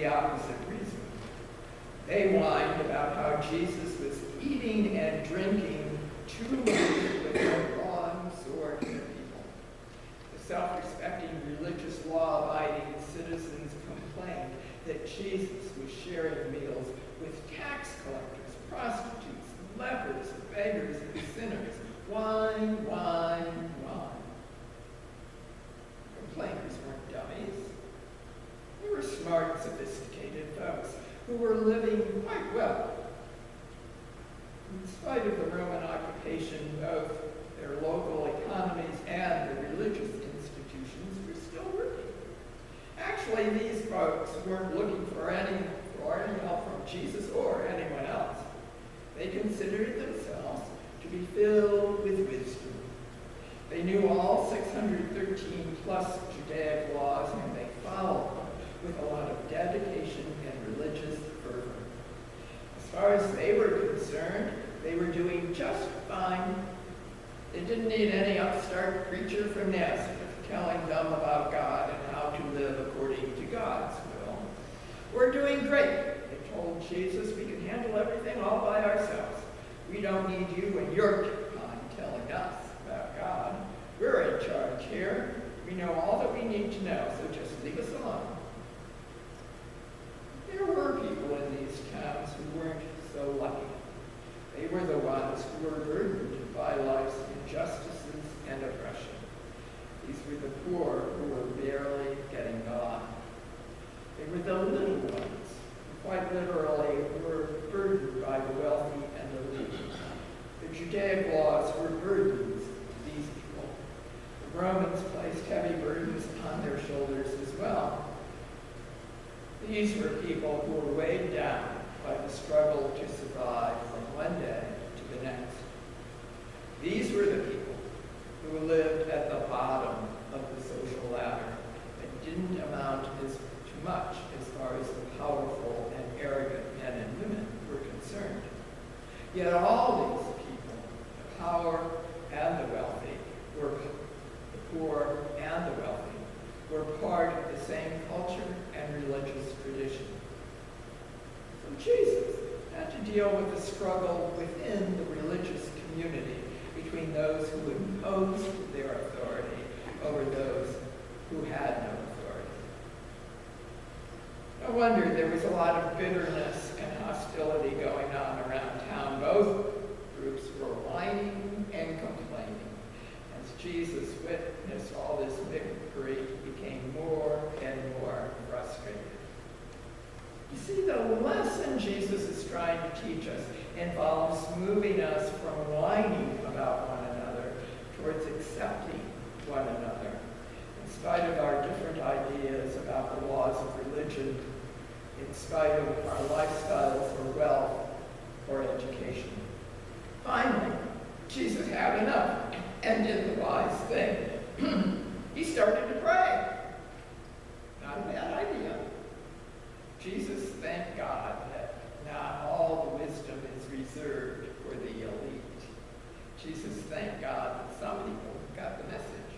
the opposite reason. They whined about how Jesus was eating and drinking too much with the wrong sort of people. The self-respecting, religious, law-abiding citizens complained that Jesus was sharing meals with tax collectors, prostitutes, lepers, beggars, and sinners. Wine, wine, wine. Complainers weren't dummies. They were smart, sophisticated folks who were living quite well. In spite of the Roman occupation, both their local economies and the religious institutions were still working. Actually, these folks weren't looking for any help from Jesus or anyone else. They considered themselves to be filled with wisdom. They knew all 613 plus Judaic laws, and they followed them with a lot of dedication and religious fervor. As far as they were concerned, they were doing just fine. They didn't need any upstart preacher from Nazareth telling them about God and how to live according to God's will. We're doing great, they told Jesus. We can handle everything all by ourselves. We don't need you and your kind telling us about God. We're in charge here. We know all that we need to know, so just leave us alone. There were people in these towns who weren't so lucky. They were the ones who were burdened by life's injustices and oppression. These were the poor who were barely getting by. They were the little ones, who quite literally were burdened by the wealthy and the elite. The Judaic laws were burdens to these people. The Romans placed heavy burdens upon their shoulders as well. These were people who were weighed down by the struggle to survive from one day to the next. These were the people who lived at the bottom of the social ladder and didn't amount as too much as far as the powerful and arrogant men and women were concerned. Yet all these people, the power and the wealthy, the poor and the wealthy, were part of the same culture and religious tradition. So Jesus had to deal with the struggle within the religious community between those who imposed their authority over those who had no authority. No wonder there was a lot of bitterness and hostility going on around town. Both groups were whining and complaining. As Jesus witnessed all this victory, he became more and more frustrated. You see, the lesson Jesus is trying to teach us involves moving us from whining about one another towards accepting one another, in spite of our different ideas about the laws of religion, in spite of our lifestyles or wealth or education. Finally, Jesus had enough and did the wise thing. He started to pray. Not a bad idea. Jesus thanked God that not all the wisdom is reserved for the elite. Jesus thanked God that some people got the message.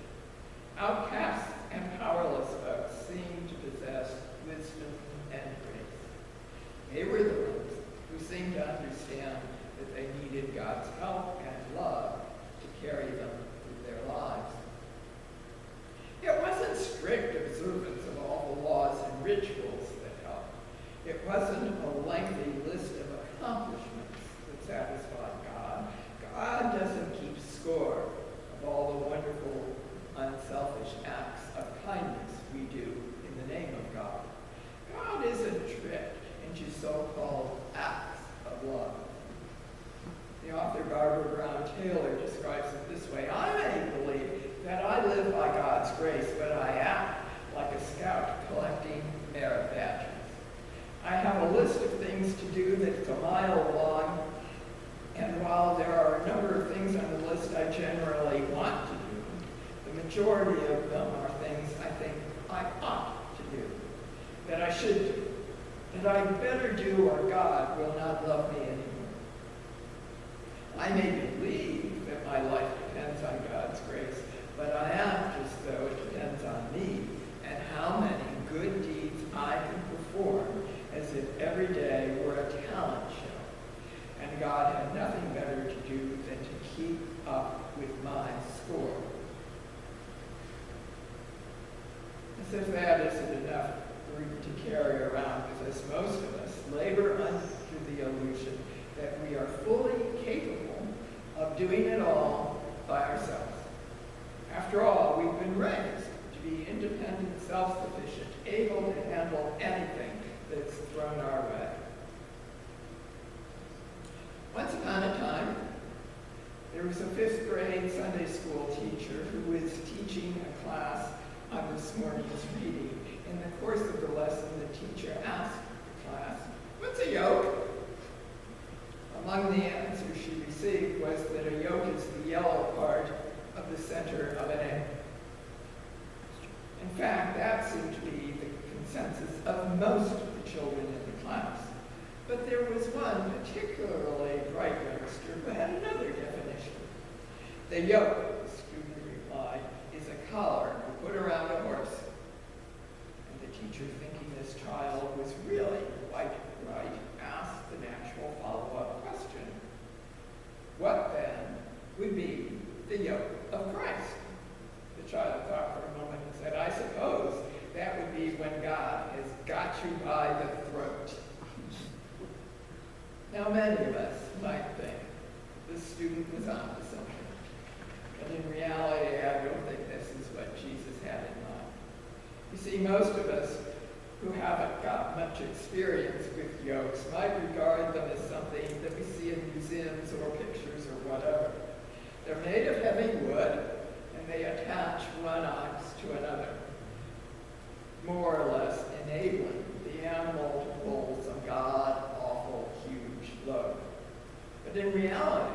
Outcasts and powerless folks seemed to possess wisdom and grace. They were the ones who seemed to understand that they needed God's help and love to carry them through their lives. It wasn't strict observance of all the laws and rituals that helped. It wasn't a lengthy list of accomplishments that satisfied God. God doesn't keep score of all the wonderful, unselfish acts of kindness we do in the name of God. God isn't tricked into so-called acts of love. The author Barbara Brown Taylor describes it this way: I may believe that I live by God's grace, but I act like a scout collecting merit badges. I have a list of things to do that's a mile long, and while there are a number of things on the list I generally want to do, the majority of them are things I think I ought to do, that I should do, that I better do or God will not love me anymore. I may believe that my life depends on God's grace, but I act as though it depends on me and how many good deeds I can perform As if that isn't enough burden to carry around with us, most of us labor under the illusion that we are fully capable of doing it all by ourselves. After all, we've been raised to be independent, self-sufficient, able to handle anything that's thrown our way. Once upon a time, there was a 5th grade Sunday school teacher who was teaching a class on this morning's reading. In the course of the lesson, the teacher asked the class, "What's a yoke?" Among the answers she received was that a yoke is the yellow part of the center of an egg. In fact, that seemed to be the consensus of most of the children in the class. But there was one particularly bright youngster who had another definition. "The yoke," the student replied, "is a collar you put around a horse." And the teacher, thinking this child was really quite right, asked the natural follow-up question. What then would be the yoke of Christ? The child thought for a moment and said, "I suppose that would be when God has got you by the throat." Now, many of us might think this student was onto something, but in reality, I don't think this is what Jesus had in mind. You see, most of us who haven't got much experience with yokes might regard them as something that we see in museums or pictures or whatever. They're made of heavy wood, and they attach one ox to another, more or less enabling the animal to pull some god-awful huge load. But in reality,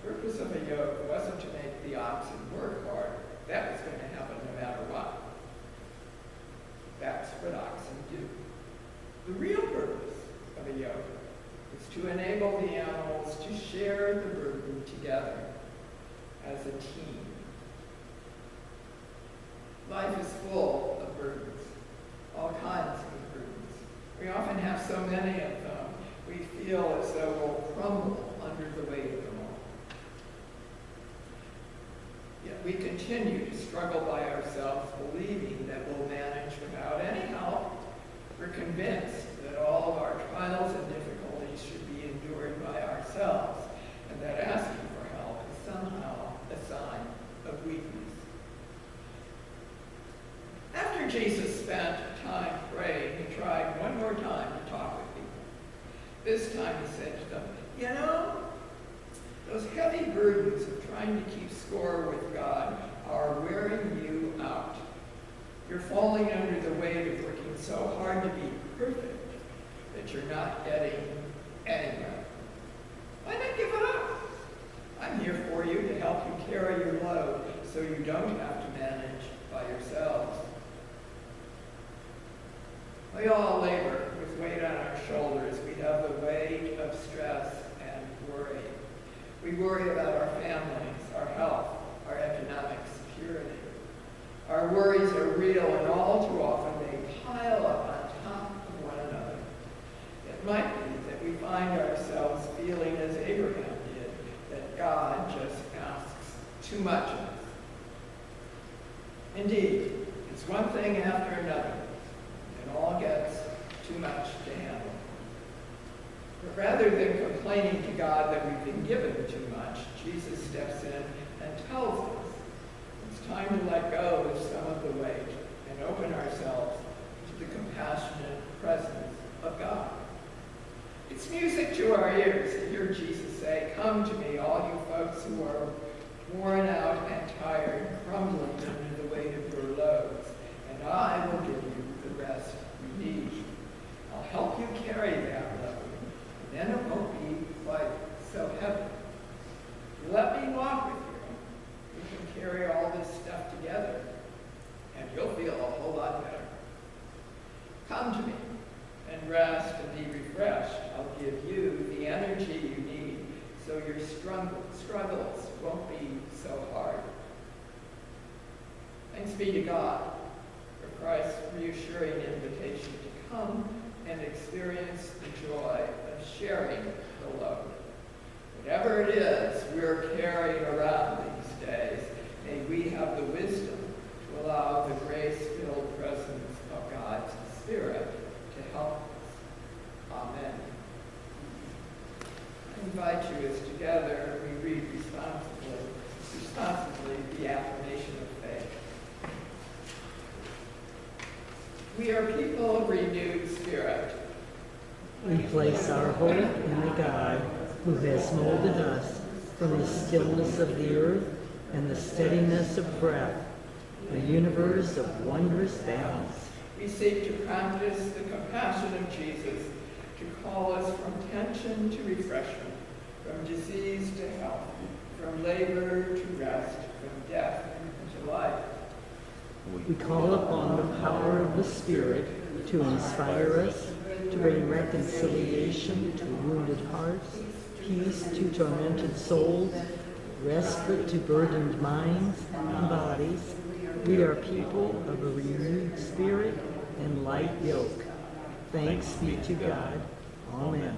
the purpose of a yoke wasn't to make the oxen work hard. That was going to happen no matter what. That's what oxen do. The real purpose of a yoke is to enable the animals to share the burden together as a team. Life is full of burdens, all kinds of burdens. We often have so many of them, we feel as though we'll crumble under the weight of them all. Yet we continue to struggle by ourselves, believing that we'll manage without any help. We're convinced that all of our trials and difficulties should be endured by ourselves, and that asking for help is somehow a sign of weakness. After Jesus spent time praying, he tried one more time to talk with people. This time he said to them, "You know, those heavy burdens of trying to keep score with God are wearing you out. You're falling under the weight of working so hard to be perfect that you're not getting anywhere. Why not give it up? I'm here for you to help you carry your load so you don't have to manage by yourselves." We all labor with weight on our shoulders. We have the weight of stress and worry. We worry about our families, our health, our economic security. Our worries are real, and all too often they pile up on top of one another. It might be that we find ourselves feeling as Abraham did, that God just asks too much of us. Indeed, it's one thing after another. It all gets too much to handle. But rather than complaining to God that we've been given too much, Jesus steps in and tells us it's time to let go of some of the weight and open ourselves to the compassionate presence of God. It's music to our ears to hear Jesus say, "Come to me, all you folks who are worn out and tired, crumbling under the weight of your loads, and I will give you the rest you need. I'll help you carry that load, and then it won't be quite so heavy. You let me walk with you. We can carry all this stuff together, and you'll feel a whole lot better. Come to me and rest and be refreshed. I'll give you the energy you need so your struggles won't be so hard." Thanks be to God for Christ's reassuring invitation to come and experience the joy of sharing the load. Whatever it is we're carrying around these days, may we have the wisdom to allow the grace-filled We are people of renewed spirit. We place our hope in the God who has molded us from the stillness of the earth and the steadiness of breath, a universe of wondrous balance. We seek to practice the compassion of Jesus, to call us from tension to refreshment, from disease to health, from labor to rest, from death to life. We call upon the power of the Spirit to inspire us, to bring reconciliation to wounded hearts, peace to tormented souls, respite to burdened minds and bodies. We are people of a renewed spirit and light yoke. Thanks be to God. Amen.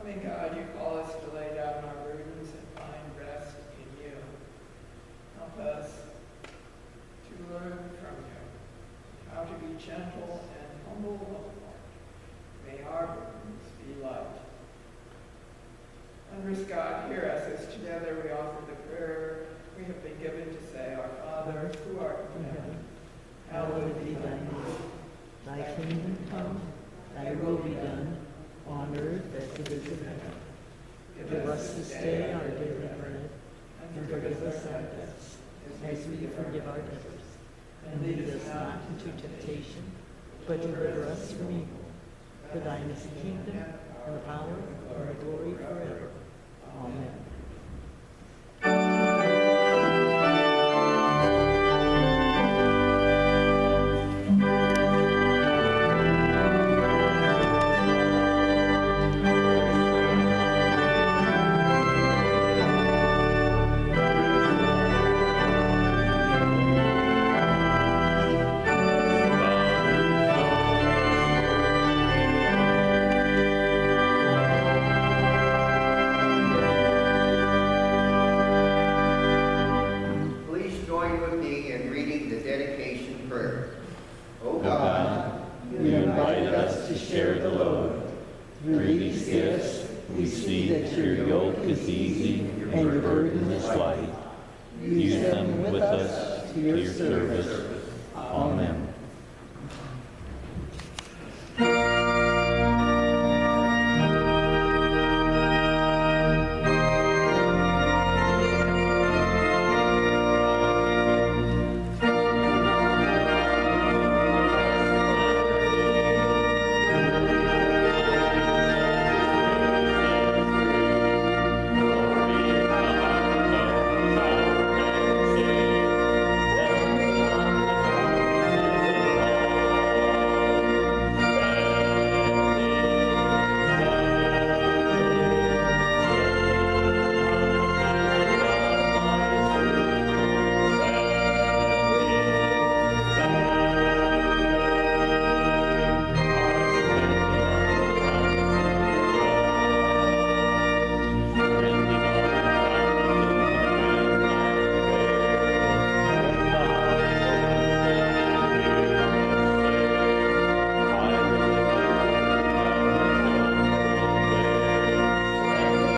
Loving God, you call us to lay down our burdens and find rest in you. Help us to learn from you how to be gentle and humble of heart. May our burdens be light. Wondrous God, hear us as together we offer the prayer we have been given to say, Our Father, who art in heaven, hallowed be thy name. Thy kingdom come, thy will be done, on earth as it is in heaven. Give us this day our daily bread, and forgive us our debts, as we forgive our debtors. And lead us not into temptation, but deliver us from evil. For thine is the kingdom, and the power, and the glory forever. Amen. Use them with us to your service. Amen.